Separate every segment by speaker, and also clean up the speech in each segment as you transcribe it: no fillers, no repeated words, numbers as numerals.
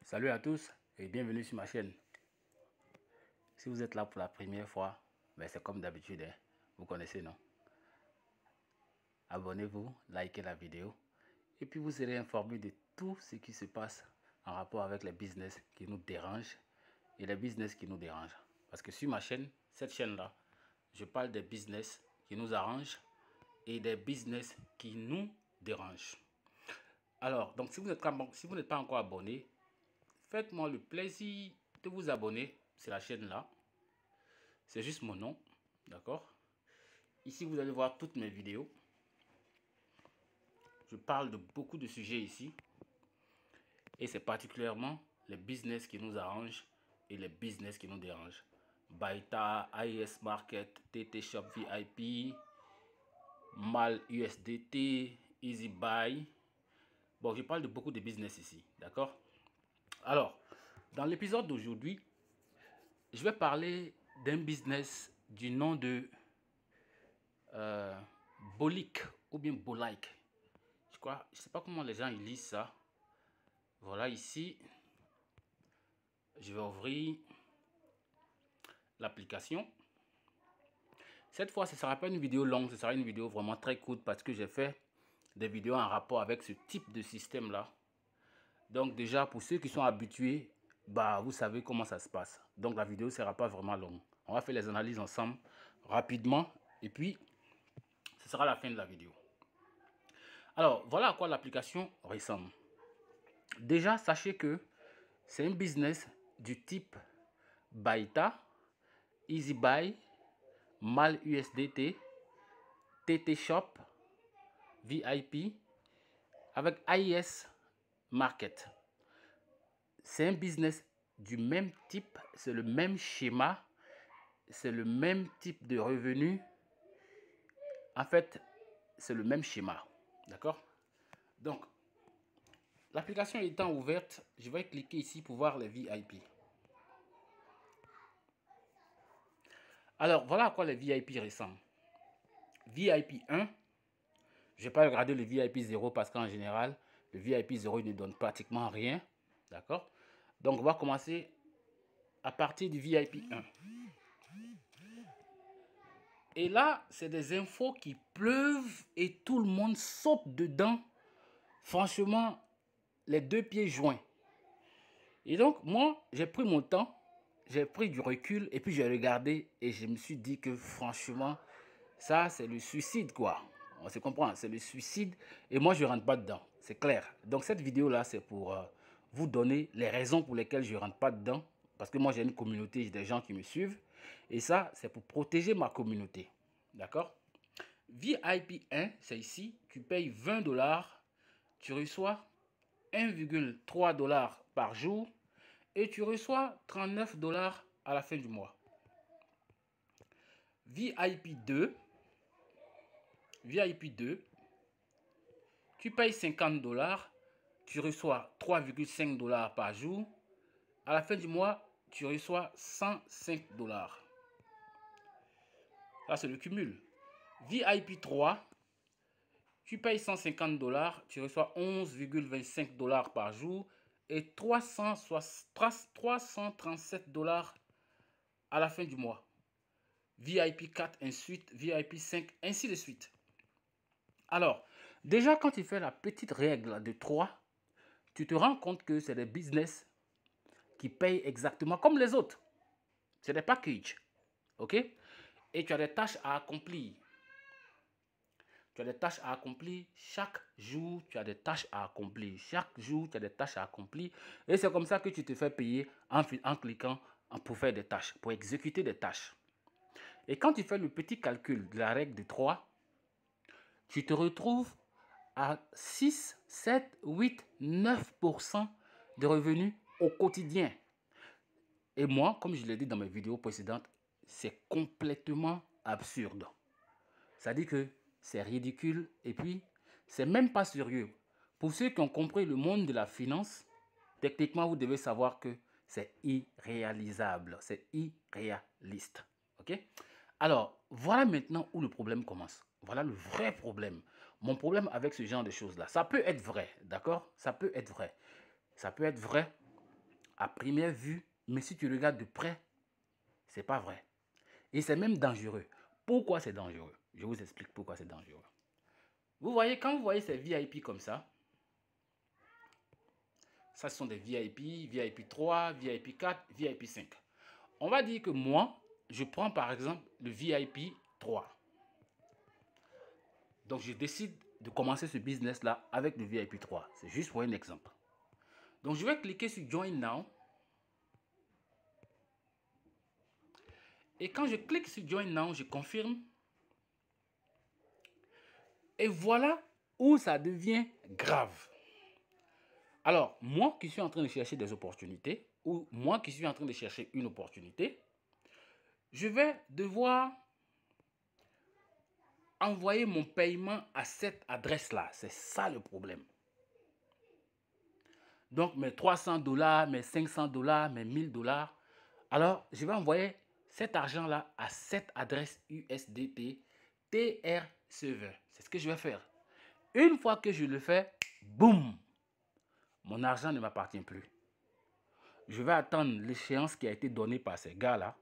Speaker 1: Salut à tous et bienvenue sur ma chaîne. Si vous êtes là pour la première fois, ben c'est comme d'habitude, hein. Vous connaissez, non? Abonnez-vous, likez la vidéo et puis vous serez informé de tout ce qui se passe en rapport avec les business qui nous dérangent et les business qui nous dérangent. Parce que sur ma chaîne, cette chaîne-là, je parle des business qui nous arrangent et des business qui nous dérangent. Alors, donc si vous n'êtes pas encore abonné, faites-moi le plaisir de vous abonner. C'est la chaîne là. C'est juste mon nom. D'accord? Ici, vous allez voir toutes mes vidéos. Je parle de beaucoup de sujets ici. Et c'est particulièrement les business qui nous arrangent et les business qui nous dérangent. Baita, AES Market, TT Shop VIP, MAL USDT, Easy Buy. Bon, je parle de beaucoup de business ici. D'accord? Alors, dans l'épisode d'aujourd'hui, je vais parler d'un business du nom de Bolic ou bien Bolike. Je ne sais pas comment les gens ils lisent ça. Voilà, ici, je vais ouvrir l'application. Cette fois, ce ne sera pas une vidéo longue, ce sera une vidéo vraiment très courte parce que j'ai fait des vidéos en rapport avec ce type de système-là. Donc déjà, pour ceux qui sont habitués, bah, vous savez comment ça se passe. Donc la vidéo ne sera pas vraiment longue. On va faire les analyses ensemble rapidement et puis ce sera la fin de la vidéo. Alors, voilà à quoi l'application ressemble. Déjà, sachez que c'est un business du type Baita, Easy Buy, MAL USDT, TT Shop, VIP, avec AES Market. C'est un business du même type, c'est le même schéma, c'est le même type de revenu. En fait, c'est le même schéma. D'accord? Donc, l'application étant ouverte, je vais cliquer ici pour voir les VIP. Alors, voilà à quoi les VIP ressemblent. VIP 1, je ne vais pas regarder le VIP 0 parce qu'en général, le VIP 0 il ne donne pratiquement rien. D'accord? Donc, on va commencer à partir du VIP 1. Et là, c'est des infos qui pleuvent et tout le monde saute dedans. Franchement, les deux pieds joints. Et donc, moi, j'ai pris mon temps, j'ai pris du recul et puis j'ai regardé et je me suis dit que franchement, ça, c'est le suicide, quoi. On se comprend, c'est le suicide et moi, je ne rentre pas dedans. C'est clair. Donc, cette vidéo-là, c'est pour vous donner les raisons pour lesquelles je ne rentre pas dedans. Parce que moi, j'ai une communauté, j'ai des gens qui me suivent. Et ça, c'est pour protéger ma communauté. D'accord? VIP 1, c'est ici. Tu payes 20 $. Tu reçois 1,3 $ par jour. Et tu reçois 39 $ à la fin du mois. VIP 2, tu payes 50 $, tu reçois 3,5 $ par jour. À la fin du mois, tu reçois 105 $. Là, c'est le cumul. VIP 3, tu payes 150 $, tu reçois 11,25 $ par jour et 337 $ à la fin du mois. VIP 4, ensuite VIP 5, ainsi de suite. Alors, déjà quand tu fais la petite règle de 3, tu te rends compte que c'est des business qui payent exactement comme les autres. C'est des packages. OK? Et tu as des tâches à accomplir. Tu as des tâches à accomplir. Chaque jour, tu as des tâches à accomplir. Chaque jour, tu as des tâches à accomplir. Et c'est comme ça que tu te fais payer en cliquant pour faire des tâches, pour exécuter des tâches. Et quand tu fais le petit calcul de la règle de 3, tu te retrouves à 6, 7, 8, 9% de revenus au quotidien. Et moi, comme je l'ai dit dans mes vidéos précédentes, c'est complètement absurde. Ça dit que c'est ridicule et puis c'est même pas sérieux. Pour ceux qui ont compris le monde de la finance, techniquement, vous devez savoir que c'est irréalisable, c'est irréaliste. Ok? Alors, voilà maintenant où le problème commence. Voilà le vrai problème. Mon problème avec ce genre de choses-là, ça peut être vrai, d'accord? Ça peut être vrai. Ça peut être vrai, à première vue, mais si tu regardes de près, c'est pas vrai. Et c'est même dangereux. Pourquoi c'est dangereux? Je vous explique pourquoi c'est dangereux. Vous voyez, quand vous voyez ces VIP comme ça, ce sont des VIP, VIP 3, VIP 4, VIP 5. On va dire que moi, je prends par exemple le VIP 3. Donc, je décide de commencer ce business-là avec le VIP 3. C'est juste pour un exemple. Donc, je vais cliquer sur Join Now. Et quand je clique sur Join Now, je confirme. Et voilà où ça devient grave. Alors, moi qui suis en train de chercher des opportunités, ou moi qui suis en train de chercher une opportunité, je vais devoir envoyer mon paiement à cette adresse-là. C'est ça le problème. Donc, mes 300 $, mes 500 $, mes 1000 $. Alors, je vais envoyer cet argent-là à cette adresse USDT TR Server. C'est ce que je vais faire. Une fois que je le fais, boum, mon argent ne m'appartient plus. Je vais attendre l'échéance qui a été donnée par ces gars-là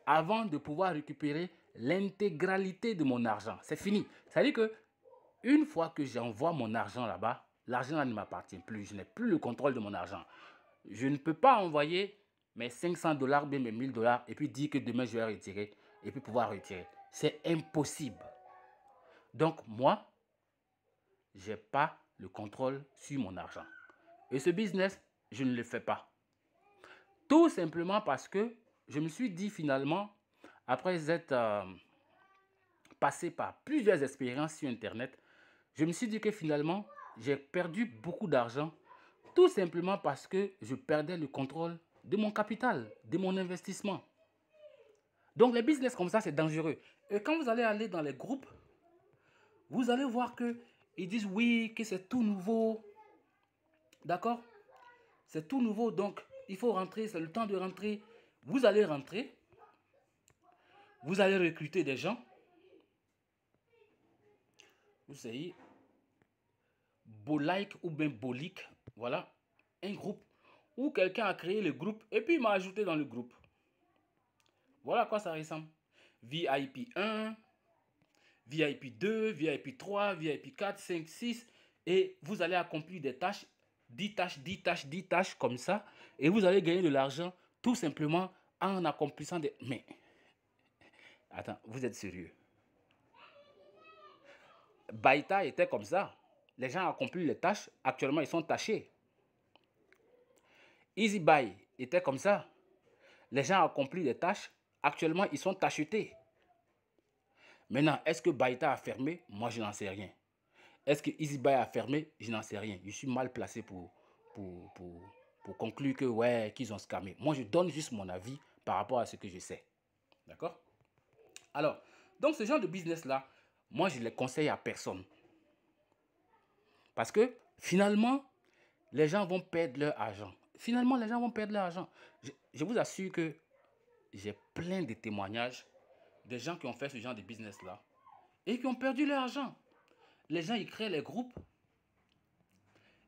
Speaker 1: avant de pouvoir récupérer l'intégralité de mon argent. C'est fini. Ça veut dire que une fois que j'envoie mon argent là-bas, l'argent là ne m'appartient plus. Je n'ai plus le contrôle de mon argent. Je ne peux pas envoyer mes 500 $, bien mes 1000 $ et puis dire que demain je vais retirer et puis pouvoir retirer. C'est impossible. Donc moi, je n'ai pas le contrôle sur mon argent. Et ce business, je ne le fais pas. Tout simplement parce que je me suis dit finalement, après être passé par plusieurs expériences sur Internet, je me suis dit que finalement, j'ai perdu beaucoup d'argent tout simplement parce que je perdais le contrôle de mon capital, de mon investissement. Donc les business comme ça, c'est dangereux. Et quand vous allez aller dans les groupes, vous allez voir qu'ils disent oui, que c'est tout nouveau. D'accord? C'est tout nouveau, donc il faut rentrer, c'est le temps de rentrer. Vous allez rentrer, vous allez recruter des gens. Vous savez, Bolike ou bien Bolic, voilà, un groupe où quelqu'un a créé le groupe et puis il m'a ajouté dans le groupe. Voilà à quoi ça ressemble. VIP 1, VIP 2, VIP 3, VIP 4, 5, 6. Et vous allez accomplir des tâches, 10 tâches, 10 tâches, 10 tâches comme ça. Et vous allez gagner de l'argent tout simplement en accomplissant des... Mais, attends, vous êtes sérieux? Baïta était comme ça. Les gens accomplissent les tâches. Actuellement, ils sont tachés. EasyBuy était comme ça. Les gens accomplissent les tâches. Actuellement, ils sont tachetés. Maintenant, est-ce que Baïta a fermé? Moi, je n'en sais rien. Est-ce que EasyBuy a fermé? Je n'en sais rien. Je suis mal placé pour conclure que ouais, qu'ils ont scammé. Moi, je donne juste mon avis par rapport à ce que je sais. D'accord? Alors, donc ce genre de business-là, moi, je ne les conseille à personne. Parce que finalement, les gens vont perdre leur argent. Finalement, les gens vont perdre leur argent. Je vous assure que j'ai plein de témoignages des gens qui ont fait ce genre de business-là et qui ont perdu leur argent. Les gens, ils créent les groupes.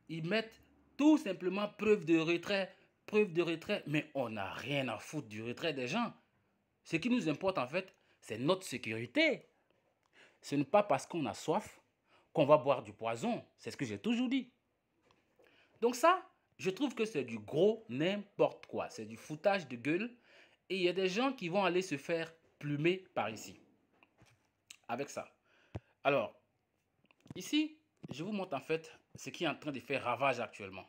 Speaker 1: Ils mettent tout simplement preuve de retrait. Mais on n'a rien à foutre du retrait des gens. Ce qui nous importe en fait, c'est notre sécurité. Ce n'est pas parce qu'on a soif qu'on va boire du poison. C'est ce que j'ai toujours dit. Donc ça, je trouve que c'est du gros n'importe quoi. C'est du foutage de gueule. Et il y a des gens qui vont aller se faire plumer par ici. Avec ça. Alors, ici, je vous montre en fait ce qui est en train de faire ravage actuellement.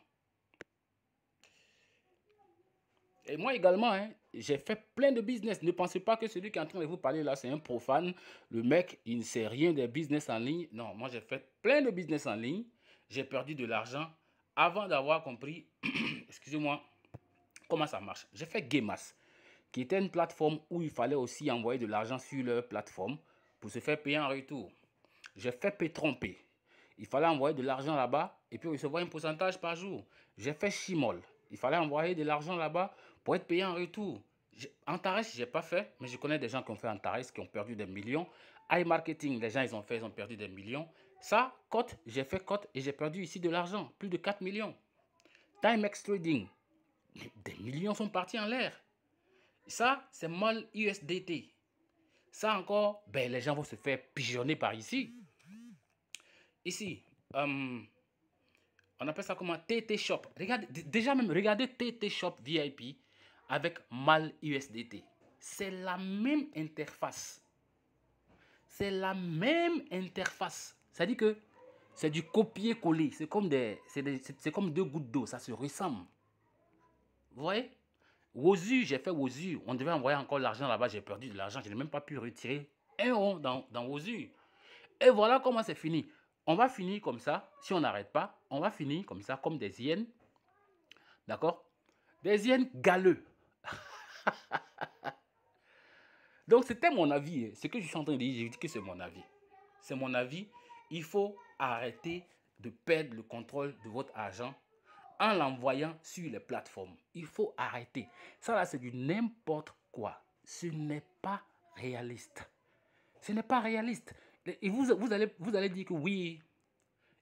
Speaker 1: Et moi également, hein, j'ai fait plein de business. Ne pensez pas que celui qui est en train de vous parler là, c'est un profane. Le mec, il ne sait rien des business en ligne. Non, moi j'ai fait plein de business en ligne. J'ai perdu de l'argent avant d'avoir compris, excusez-moi, comment ça marche. J'ai fait Gameas, qui était une plateforme où il fallait aussi envoyer de l'argent sur leur plateforme pour se faire payer en retour. J'ai fait P-Trompé. Il fallait envoyer de l'argent là-bas et puis recevoir un pourcentage par jour. J'ai fait Chimol. Il fallait envoyer de l'argent là-bas pour être payé en retour. Antares, je n'ai pas fait, mais je connais des gens qui ont fait Antares, qui ont perdu des millions. iMarketing, les gens, ils ont fait, ils ont perdu des millions. Ça, Cote, j'ai fait Cote et j'ai perdu ici de l'argent, plus de 4 millions. Timex Trading, des millions sont partis en l'air. Ça, c'est MAL USDT. Ça encore, ben, les gens vont se faire pigeonner par ici. Ici, on appelle ça comment? TT Shop. Regardez, déjà même, regardez TT Shop VIP avec MAL USDT. C'est la même interface. C'est la même interface. Ça dit que c'est du copier-coller. C'est comme, comme deux gouttes d'eau. Ça se ressemble. Vous voyez? Wozu, j'ai fait Wozu. On devait envoyer encore l'argent là-bas. J'ai perdu de l'argent. Je n'ai même pas pu retirer un rond dans Wozu. Et voilà comment c'est fini. On va finir comme ça. Si on n'arrête pas, on va finir comme ça, comme des hyènes. D'accord? Des hyènes galeux. Donc, c'était mon avis. Ce que je suis en train de dire, je dis que c'est mon avis. C'est mon avis. Il faut arrêter de perdre le contrôle de votre argent en l'envoyant sur les plateformes. Il faut arrêter. Ça là, c'est du n'importe quoi. Ce n'est pas réaliste. Ce n'est pas réaliste. Et vous allez dire que oui,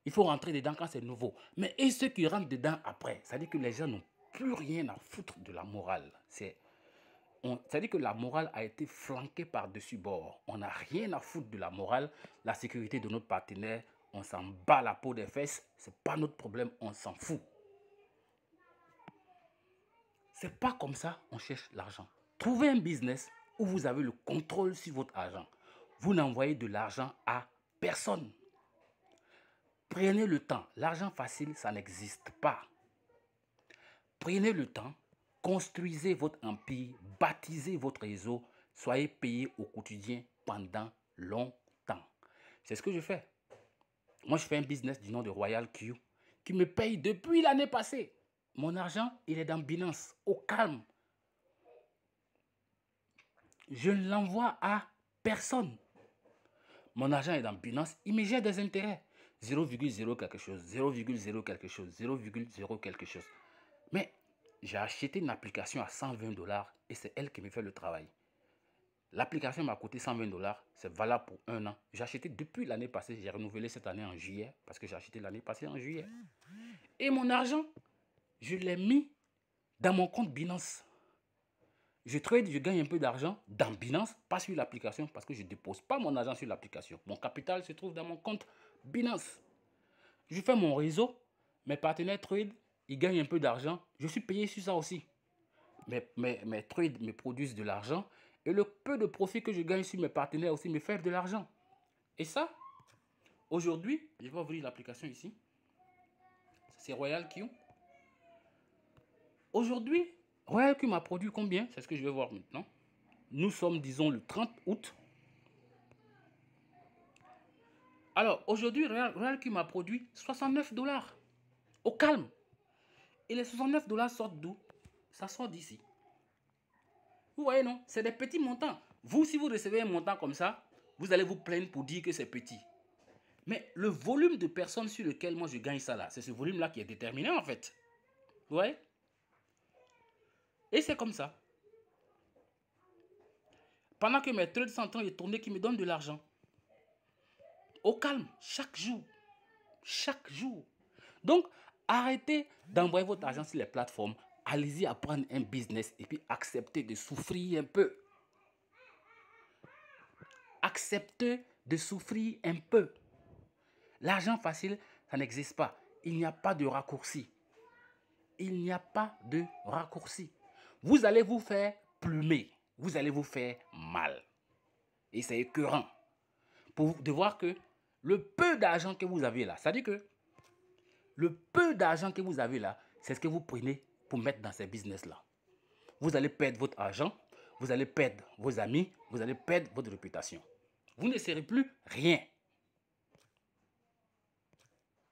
Speaker 1: il faut rentrer dedans quand c'est nouveau. Mais et ceux qui rentrent dedans après? Ça veut dire que les gens n'ont plus rien à foutre de la morale. Ça veut dire que la morale a été flanquée par-dessus bord. On n'a rien à foutre de la morale. La sécurité de notre partenaire, on s'en bat la peau des fesses. Ce n'est pas notre problème, on s'en fout. C'est pas comme ça on cherche l'argent. Trouvez un business où vous avez le contrôle sur votre argent. Vous n'envoyez de l'argent à personne. Prenez le temps. L'argent facile, ça n'existe pas. Prenez le temps. Construisez votre empire. Baptisez votre réseau. Soyez payé au quotidien pendant longtemps. C'est ce que je fais. Moi, je fais un business du nom de Royal Q qui me paye depuis l'année passée. Mon argent, il est dans Binance, au calme. Je ne l'envoie à personne. Mon argent est dans Binance, il me gère des intérêts. 0,0 quelque chose, 0,0 quelque chose, 0,0 quelque chose. Mais j'ai acheté une application à 120 $ et c'est elle qui me fait le travail. L'application m'a coûté 120 $, c'est valable pour 1 an. J'ai acheté depuis l'année passée, j'ai renouvelé cette année en juillet parce que j'ai acheté l'année passée en juillet. Et mon argent, je l'ai mis dans mon compte Binance. Je trade, je gagne un peu d'argent dans Binance, pas sur l'application parce que je ne dépose pas mon argent sur l'application. Mon capital se trouve dans mon compte Binance. Je fais mon réseau, mes partenaires trade, ils gagnent un peu d'argent. Je suis payé sur ça aussi. Mes trades me produisent de l'argent et le peu de profit que je gagne sur mes partenaires aussi me fait de l'argent. Et ça, aujourd'hui, je vais ouvrir l'application ici. C'est Royal Q. Aujourd'hui, Royal Q m'a produit combien? C'est ce que je vais voir maintenant. Nous sommes, disons, le 30 août. Alors, aujourd'hui, Royal Q m'a produit 69 $. Au calme. Et les 69 $ sortent d'où? Ça sort d'ici. Vous voyez, non? C'est des petits montants. Vous, si vous recevez un montant comme ça, vous allez vous plaindre pour dire que c'est petit. Mais le volume de personnes sur lequel moi je gagne ça là, c'est ce volume-là qui est déterminant en fait. Vous voyez? Et c'est comme ça. Pendant que mes trades sont en train de tourner, qui me donnent de l'argent. Au calme, chaque jour. Chaque jour. Donc, arrêtez d'envoyer votre argent sur les plateformes. Allez-y apprendre un business et puis acceptez de souffrir un peu. Acceptez de souffrir un peu. L'argent facile, ça n'existe pas. Il n'y a pas de raccourci. Il n'y a pas de raccourci. Vous allez vous faire plumer. Vous allez vous faire mal. Et c'est écœurant. De voir que le peu d'argent que vous avez là, c'est-à-dire que le peu d'argent que vous avez là, c'est ce que vous prenez pour mettre dans ces business-là. Vous allez perdre votre argent, vous allez perdre vos amis, vous allez perdre votre réputation. Vous ne serez plus rien.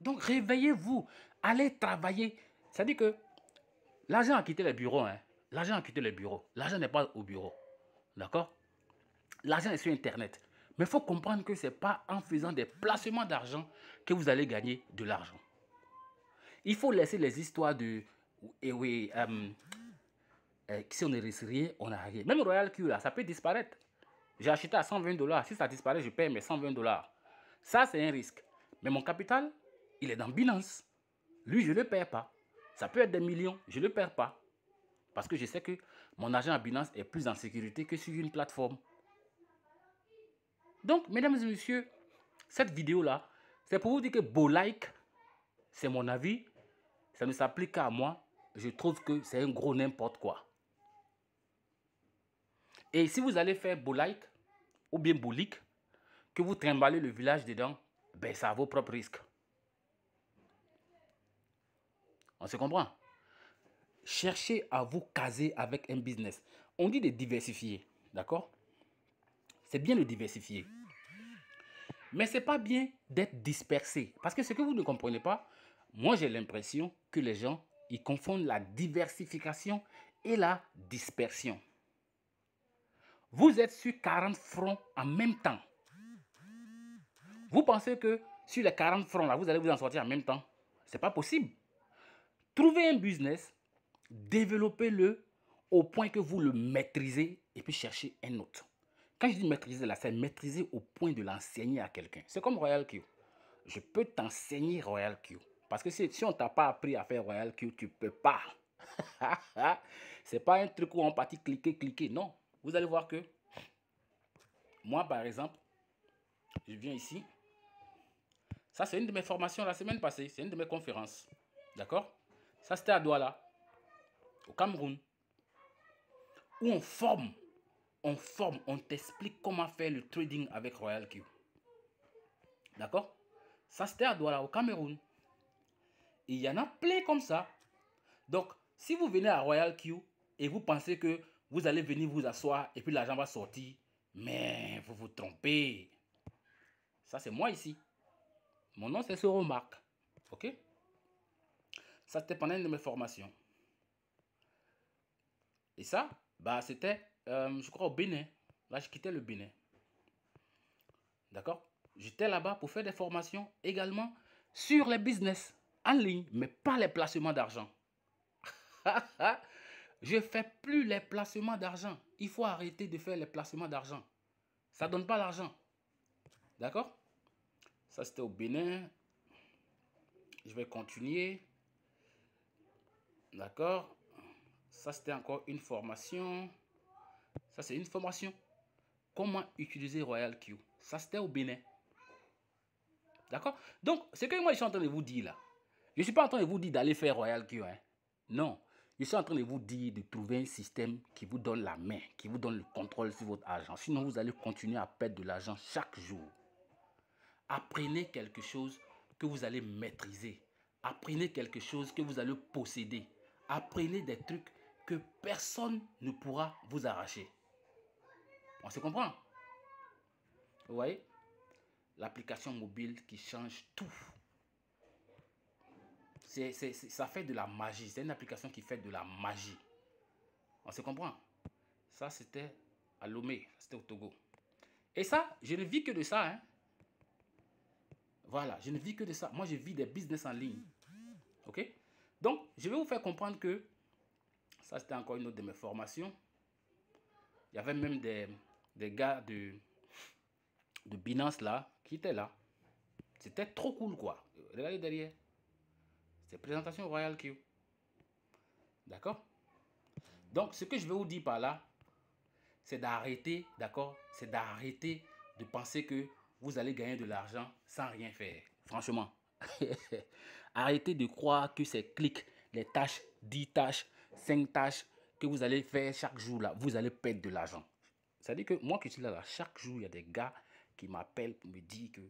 Speaker 1: Donc réveillez-vous, allez travailler. C'est-à-dire que l'argent a quitté les bureaux. Hein. L'argent a quitté les bureaux. L'argent n'est pas au bureau. D'accord? L'argent est sur Internet. Mais il faut comprendre que ce n'est pas en faisant des placements d'argent que vous allez gagner de l'argent. Il faut laisser les histoires de... si on ne risque rien, on n'a rien. Même Royal Q, là, ça peut disparaître. J'ai acheté à 120 $. Si ça disparaît, je paye mes 120 $. Ça, c'est un risque. Mais mon capital, il est dans Binance. Lui, je ne le perds pas. Ça peut être des millions, je ne le perds pas. Parce que je sais que mon argent à Binance est plus en sécurité que sur une plateforme. Donc, mesdames et messieurs, cette vidéo-là, c'est pour vous dire que Bolike, c'est mon avis. Ça ne s'applique qu'à moi. Je trouve que c'est un gros n'importe quoi. Et si vous allez faire Bolike ou bien Bolik, que vous trimballez le village dedans, ben c'est à vos propres risques. On se comprend? Cherchez à vous caser avec un business. On dit de diversifier, d'accord? C'est bien de diversifier. Mais ce n'est pas bien d'être dispersé. Parce que ce que vous ne comprenez pas, moi j'ai l'impression que les gens, ils confondent la diversification et la dispersion. Vous êtes sur 40 fronts en même temps. Vous pensez que sur les 40 fronts là, vous allez vous en sortir en même temps? Ce n'est pas possible. Trouvez un business, développez-le au point que vous le maîtrisez et puis cherchez un autre. Quand je dis maîtriser là, c'est maîtriser au point de l'enseigner à quelqu'un. C'est comme Royal Q. Je peux t'enseigner Royal Q. Parce que si on ne t'a pas appris à faire Royal Q, tu ne peux pas. Ce n'est pas un truc où on partit cliquer, cliquer. Non. Vous allez voir que moi, par exemple, je viens ici. Ça, c'est une de mes formations la semaine passée. C'est une de mes conférences. D'accord? Ça, c'était à Douala, au Cameroun. Où on forme, on t'explique comment faire le trading avec Royal Q. D'accord? Ça, c'était à Douala, au Cameroun. Et il y en a plein comme ça. Donc, si vous venez à Royal Q et vous pensez que vous allez venir vous asseoir et puis l'argent va sortir, mais vous vous trompez. Ça, c'est moi ici. Mon nom, c'est Soromark. OK? Ça, c'était pendant une de mes formations. Et ça, bah, c'était, je crois, au Bénin. Là, je quittais le Bénin. D'accord? J'étais là-bas pour faire des formations également sur les business en ligne, mais pas les placements d'argent. Je ne fais plus les placements d'argent. Il faut arrêter de faire les placements d'argent. Ça ne donne pas l'argent. D'accord? Ça, c'était au Bénin. Je vais continuer. D'accord? Ça, c'était encore une formation. Ça, c'est une formation. Comment utiliser Royal Q. Ça, c'était au Bénin. D'accord? Donc, ce que moi, je suis en train de vous dire là, je ne suis pas en train de vous dire d'aller faire Royal Q. Hein. Non. Je suis en train de vous dire de trouver un système qui vous donne la main, qui vous donne le contrôle sur votre argent. Sinon, vous allez continuer à perdre de l'argent chaque jour. Apprenez quelque chose que vous allez maîtriser. Apprenez quelque chose que vous allez posséder. Apprenez des trucs que personne ne pourra vous arracher. On se comprend? Vous voyez? L'application mobile qui change tout. Ça fait de la magie. C'est une application qui fait de la magie. On se comprend? Ça, c'était à Lomé. C'était au Togo. Et ça, je ne vis que de ça. Hein? Voilà, je ne vis que de ça. Moi, je vis des business en ligne. OK? Donc, je vais vous faire comprendre que ça, c'était encore une autre de mes formations. Il y avait même des gars de Binance là, qui étaient là. C'était trop cool, quoi. Regardez derrière. C'est présentation Royal Q. D'accord? Donc, ce que je vais vous dire par là, c'est d'arrêter, d'accord? C'est d'arrêter de penser que vous allez gagner de l'argent sans rien faire. Franchement. Arrêtez de croire que c'est clics, les tâches, 10 tâches, 5 tâches que vous allez faire chaque jour là, vous allez perdre de l'argent. C'est-à-dire que moi qui suis là, chaque jour, il y a des gars qui m'appellent pour me dire que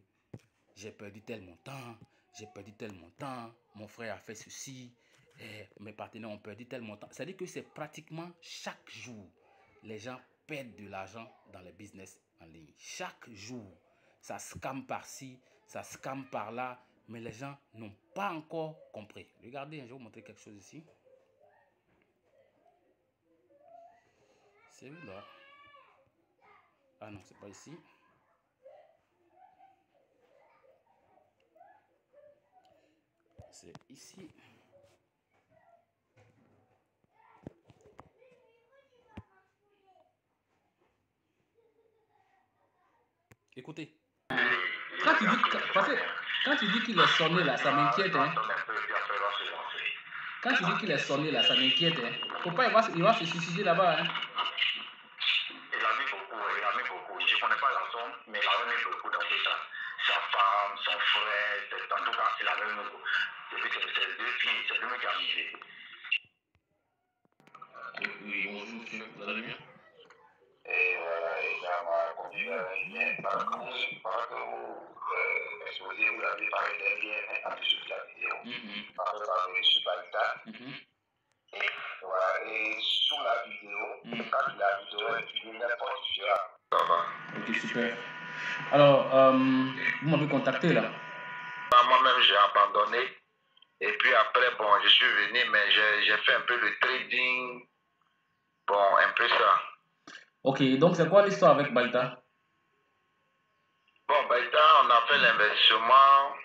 Speaker 1: j'ai perdu tel montant, j'ai perdu tel montant, mon frère a fait ceci, mes partenaires ont perdu tel montant. C'est-à-dire que c'est pratiquement chaque jour, les gens perdent de l'argent dans les business en ligne. Chaque jour, ça scam par-ci, ça scam par-là, mais les gens n'ont pas encore compris. Regardez, je vais vous montrer quelque chose ici. C'est où là? Ah non, c'est pas ici. C'est ici. Écoutez. Quand tu dis qu'il est sonné là, ça m'inquiète. Hein? Quand tu dis qu'il est sonné là, ça m'inquiète. Hein. Faut pas, il va se suicider là-bas. Hein.
Speaker 2: Il a mis beaucoup. Je ne connais pas la somme, mais il a mis beaucoup dans tout ça. Sa femme, son frère, en tout cas, il avait mis beaucoup. Et puis c'est deux filles, c'est lui qui a misé.
Speaker 1: Oui, bonjour monsieur, vous allez bien?
Speaker 2: Et voilà, et ça m'a conduit à un bien. Parce que vous exposez, vous avez parlé d'un bien en dessous de la vidéo. Parce que ça me suis pas état. Et voilà, et sous la vidéo, quand la vidéo est finie, n'importe qui sera. Ça va.
Speaker 1: Ok, super. Alors, vous m'avez contacté là?
Speaker 2: Moi-même, j'ai abandonné. Et puis après, bon, je suis venu, mais j'ai fait un peu de trading. Bon, un peu ça.
Speaker 1: Ok, donc c'est quoi l'histoire avec Baïta?
Speaker 2: Bon, Baïta, on a fait l'investissement,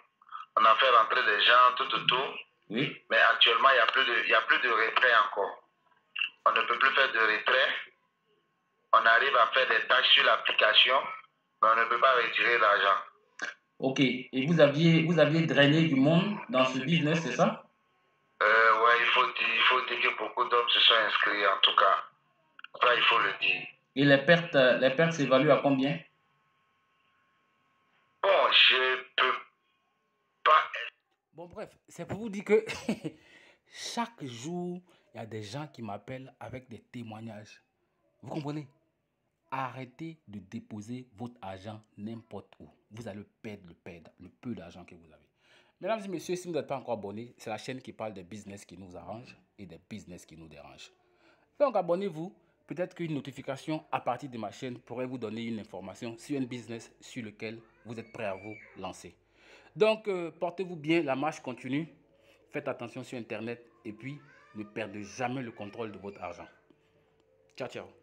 Speaker 2: on a fait rentrer des gens, tout.
Speaker 1: Oui.
Speaker 2: Mais actuellement, il n'y a plus de retrait encore. On ne peut plus faire de retrait. On arrive à faire des tâches sur l'application, mais on ne peut pas retirer l'argent.
Speaker 1: Ok, et vous aviez drainé du monde dans ce business, c'est ça?
Speaker 2: Ouais, il faut dire que beaucoup d'hommes se sont inscrits, en tout cas. Ça, il faut le dire.
Speaker 1: Et les pertes s'évaluent à combien?
Speaker 2: Bon, je peux pas.
Speaker 1: Bon, bref, c'est pour vous dire que chaque jour, il y a des gens qui m'appellent avec des témoignages. Vous comprenez? Arrêtez de déposer votre argent n'importe où. Vous allez perdre le peu d'argent que vous avez. Mesdames et messieurs, si vous n'êtes pas encore abonné, c'est la chaîne qui parle des business qui nous arrangent et des business qui nous dérangent. Donc abonnez-vous. Peut-être qu'une notification à partir de ma chaîne pourrait vous donner une information sur un business sur lequel vous êtes prêt à vous lancer. Donc portez-vous bien, la marche continue. Faites attention sur Internet et puis ne perdez jamais le contrôle de votre argent. Ciao, ciao.